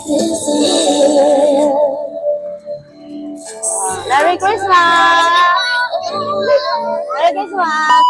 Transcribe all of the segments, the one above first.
Merry Christmas! Merry Christmas!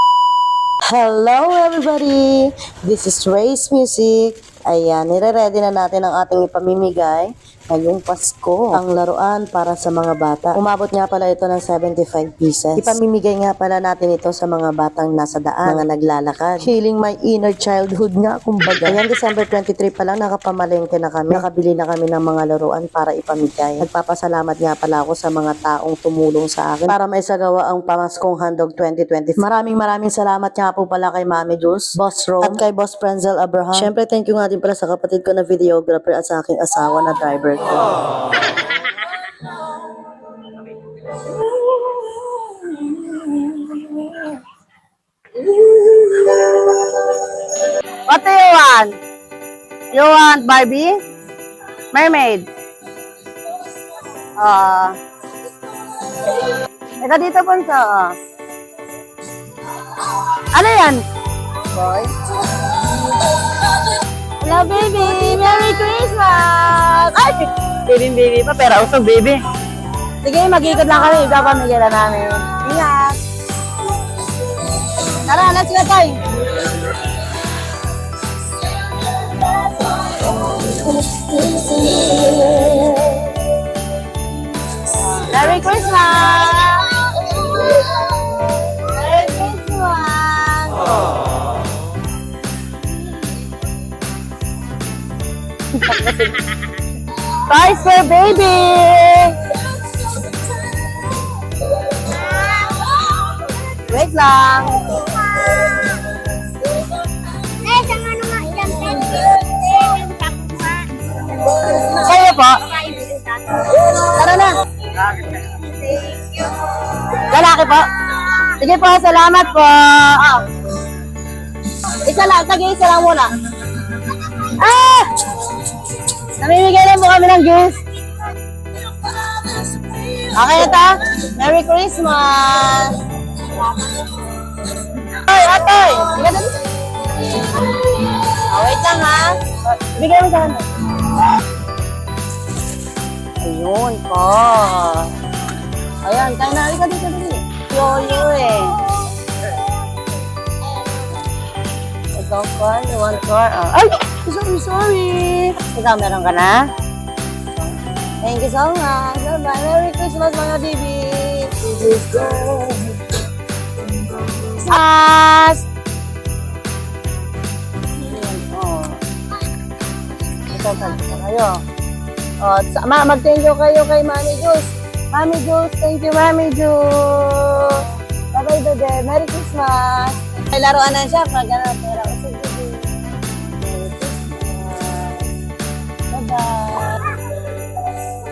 Hello everybody! This is Ray's Music. Ayan, nire-ready na natin ang ating ipamimigay ngayong Pasko. Ang laruan para sa mga bata. Umabot nga pala ito ng 75 pieces. Ipamimigay nga pala natin ito sa mga batang nasa daan, mga naglalakad. Healing my inner childhood nga, kumbaga. Ayan, December 23 pa lang, nakapamalengke na kami. Nakabili na kami ng mga laruan para ipamigay. Nagpapasalamat nga pala ako sa mga taong tumulong sa akin para maisagawa ang Pamaskong Handog 2020. Maraming salamat nga po pala kay Mami Jules, Boss Rome, at kay Boss Prenzel Abraham. Siyempre, thank you nga din pala sa kapatid ko na videographer at sa aking asawa na driver ko. What do you want? You want Barbie? Mermaid? Ito dito po sa. Ano yan? Boy? Hello, baby! Merry Christmas! Ay! Baby pa, pero usog, baby. Sige, mag-ikot lang kami. Ipapamigay na namin. Ingat! Tara, let's go, tayo! Merry Christmas! Merry Christmas! Toys for baby! Wait lang! Sa'yo po? Tara na! Lalaki po? Sige po, salamat po! Isa lang, tagi-isa lang muna. Ah! Namimigay lang po kami ng gifts. Okay ito? Merry Christmas! Ay, atoy! Wait lang ha. Bigay mo sa akin. Ayun po. Ayan, tayo na. Halika dito. Yoyo eh. Ikaw po, you want more? Ay! Sorry. Ikaw, meron ka na? Thank you so much. Bye-bye. Merry Christmas, mga baby. Christmas! Ito, kayo. Mag-thank you kayo kay Mami Jules. Mami Jules, thank you, Mami Jules. Bye-bye, bebe. Merry Christmas. May laruan na siya pag ano, pera ko sa baby.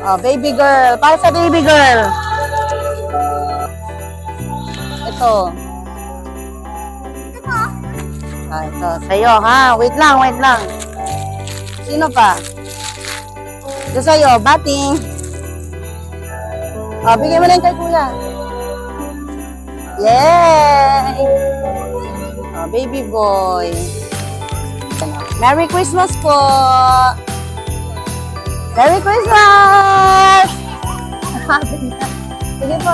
Oh, baby girl. Para sa baby girl. Ito. Ito. Sa'yo, ha? Wait lang. Sino pa? Ito sa'yo. Bating. Oh, bigyan mo na yung kay kuya. Yay! Oh, baby boy. Merry Christmas po! Merry Christmas! Sige po.